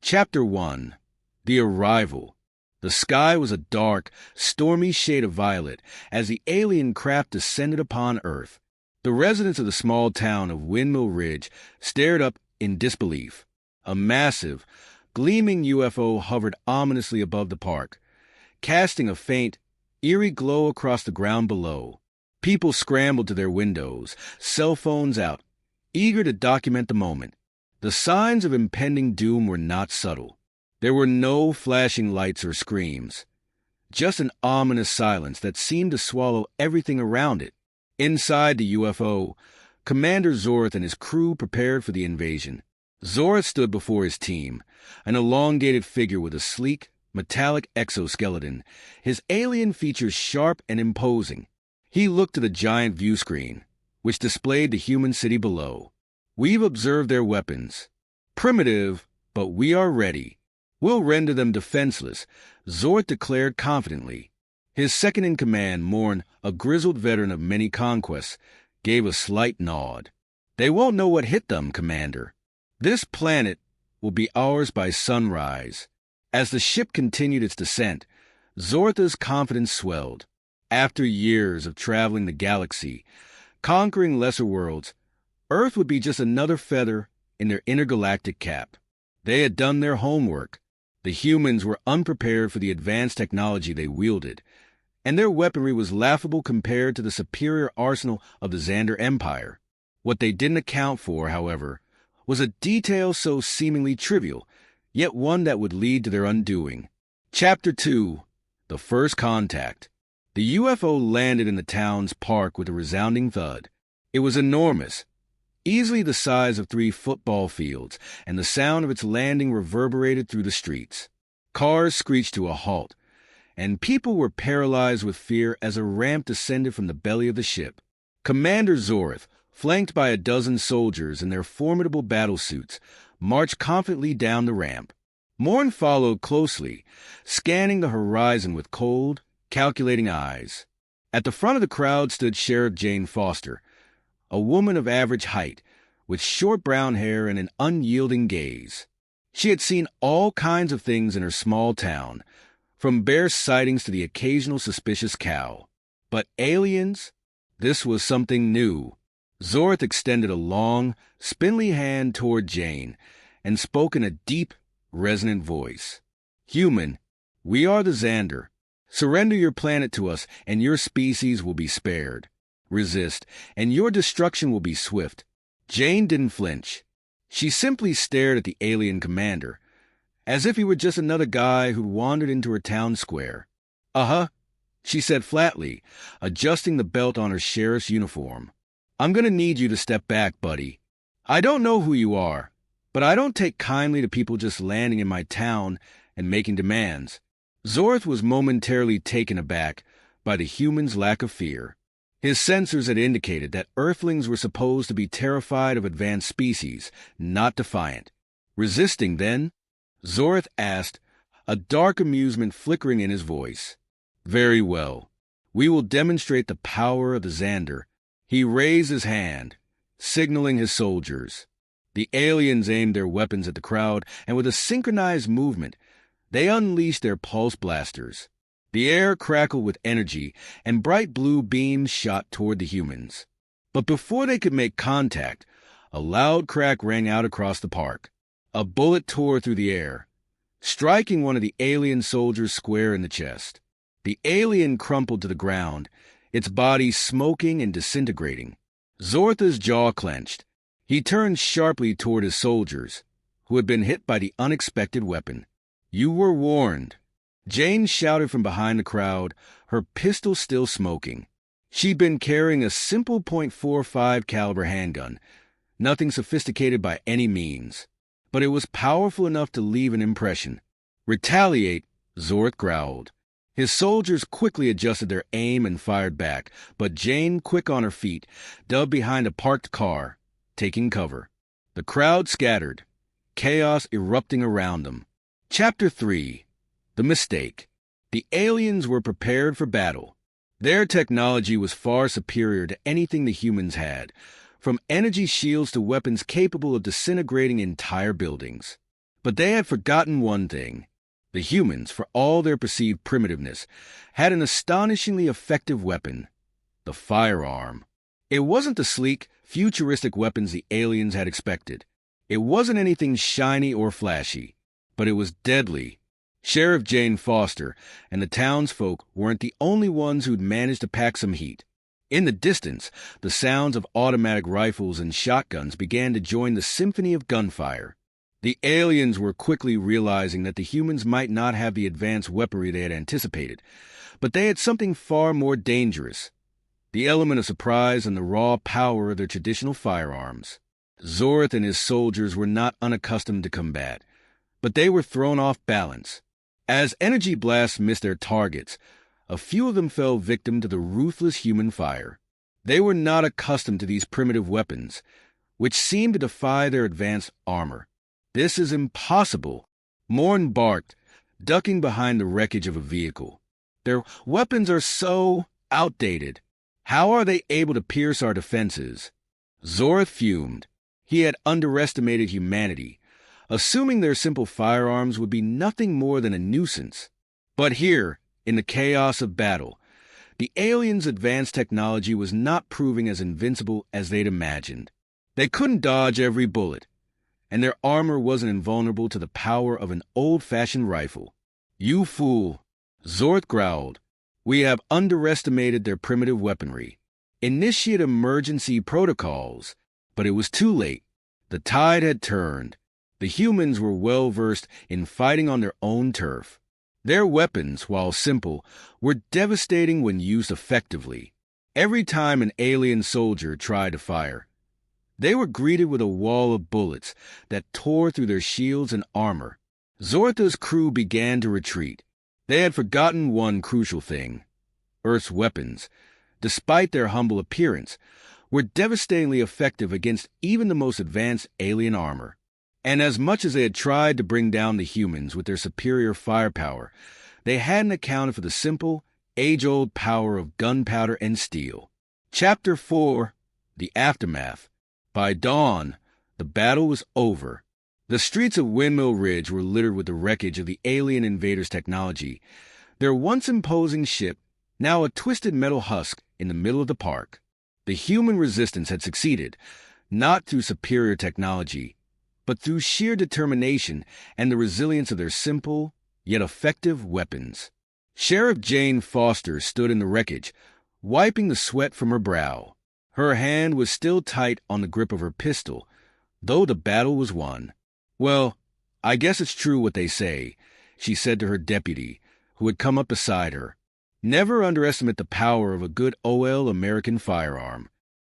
Chapter 1. The Arrival. The sky was a dark, stormy shade of violet as the alien craft descended upon Earth. The residents of the small town of Windmill Ridge stared up in disbelief. A massive, gleaming UFO hovered ominously above the park, casting a faint, eerie glow across the ground below. People scrambled to their windows, cell phones out, eager to document the moment. The signs of impending doom were not subtle. There were no flashing lights or screams, just an ominous silence that seemed to swallow everything around it. Inside the UFO, Commander Zorth and his crew prepared for the invasion. Zorth stood before his team, an elongated figure with a sleek, metallic exoskeleton, his alien features sharp and imposing. He looked at the giant view screen, which displayed the human city below. "We've observed their weapons. Primitive, but we are ready. We'll render them defenseless," Zorth declared confidently. His second-in-command, Morn, a grizzled veteran of many conquests, gave a slight nod. "They won't know what hit them, Commander. This planet will be ours by sunrise." As the ship continued its descent, Zorth's confidence swelled. After years of traveling the galaxy, conquering lesser worlds, Earth would be just another feather in their intergalactic cap. They had done their homework. The humans were unprepared for the advanced technology they wielded, and their weaponry was laughable compared to the superior arsenal of the Xander Empire. What they didn't account for, however, was a detail so seemingly trivial, yet one that would lead to their undoing. Chapter 2. The First Contact. The UFO landed in the town's park with a resounding thud. It was enormous, easily the size of 3 football fields, and the sound of its landing reverberated through the streets. Cars screeched to a halt, and people were paralyzed with fear as a ramp descended from the belly of the ship. Commander Zorth, flanked by a dozen soldiers in their formidable battlesuits, marched confidently down the ramp. Morn followed closely, scanning the horizon with cold, calculating eyes. At the front of the crowd stood Sheriff Jane Foster, a woman of average height, with short brown hair and an unyielding gaze. She had seen all kinds of things in her small town, from bear sightings to the occasional suspicious cow. But aliens? This was something new. Zorth extended a long, spindly hand toward Jane and spoke in a deep, resonant voice. "Human, we are the Xander. Surrender your planet to us, and your species will be spared. Resist, and your destruction will be swift." Jane didn't flinch. She simply stared at the alien commander, as if he were just another guy who'd wandered into her town square. "Uh-huh," she said flatly, adjusting the belt on her sheriff's uniform. "I'm going to need you to step back, buddy. I don't know who you are, but I don't take kindly to people just landing in my town and making demands." Zorth was momentarily taken aback by the human's lack of fear. His sensors had indicated that Earthlings were supposed to be terrified of advanced species, not defiant. "Resisting, then?" Zorth asked, a dark amusement flickering in his voice. "Very well. We will demonstrate the power of the Xander." He raised his hand, signaling his soldiers. The aliens aimed their weapons at the crowd, and with a synchronized movement, they unleashed their pulse blasters. The air crackled with energy, and bright blue beams shot toward the humans. But before they could make contact, a loud crack rang out across the park. A bullet tore through the air, striking one of the alien soldiers square in the chest. The alien crumpled to the ground, its body smoking and disintegrating. Zorth's jaw clenched. He turned sharply toward his soldiers, who had been hit by the unexpected weapon. "You were warned," Jane shouted from behind the crowd, her pistol still smoking. She'd been carrying a simple .45 caliber handgun, nothing sophisticated by any means, but it was powerful enough to leave an impression. "Retaliate," Zorth growled. His soldiers quickly adjusted their aim and fired back, but Jane, quick on her feet, dove behind a parked car, taking cover. The crowd scattered, chaos erupting around them. Chapter 3. The Mistake. The aliens were prepared for battle. Their technology was far superior to anything the humans had, from energy shields to weapons capable of disintegrating entire buildings. But they had forgotten one thing. The humans, for all their perceived primitiveness, had an astonishingly effective weapon: the firearm. It wasn't the sleek, futuristic weapons the aliens had expected. It wasn't anything shiny or flashy, but it was deadly. Sheriff Jane Foster and the townsfolk weren't the only ones who'd managed to pack some heat. In the distance, the sounds of automatic rifles and shotguns began to join the symphony of gunfire. The aliens were quickly realizing that the humans might not have the advanced weaponry they had anticipated, but they had something far more dangerous: the element of surprise and the raw power of their traditional firearms. Zorth and his soldiers were not unaccustomed to combat, but they were thrown off balance. As energy blasts missed their targets, a few of them fell victim to the ruthless human fire. They were not accustomed to these primitive weapons, which seemed to defy their advanced armor. "This is impossible," Morn barked, ducking behind the wreckage of a vehicle. "Their weapons are so outdated. How are they able to pierce our defenses?" Zorth fumed. He had underestimated humanity, assuming their simple firearms would be nothing more than a nuisance. But here, in the chaos of battle, the aliens' advanced technology was not proving as invincible as they'd imagined. They couldn't dodge every bullet, and their armor wasn't invulnerable to the power of an old-fashioned rifle. "You fool," Zorth growled. "We have underestimated their primitive weaponry. Initiate emergency protocols." But it was too late. The tide had turned. The humans were well versed in fighting on their own turf. Their weapons, while simple, were devastating when used effectively. Every time an alien soldier tried to fire, they were greeted with a wall of bullets that tore through their shields and armor. Zortha's crew began to retreat. They had forgotten one crucial thing: Earth's weapons, despite their humble appearance, were devastatingly effective against even the most advanced alien armor. And as much as they had tried to bring down the humans with their superior firepower, they hadn't accounted for the simple, age-old power of gunpowder and steel. Chapter 4: The Aftermath. By dawn, the battle was over. The streets of Windmill Ridge were littered with the wreckage of the alien invaders' technology. Their once imposing ship, now a twisted metal husk in the middle of the park. The human resistance had succeeded, not through superior technology, but through sheer determination and the resilience of their simple, yet effective weapons. Sheriff Jane Foster stood in the wreckage, wiping the sweat from her brow. Her hand was still tight on the grip of her pistol, though the battle was won. "Well, I guess it's true what they say," she said to her deputy, who had come up beside her. "Never underestimate the power of a good OL American firearm."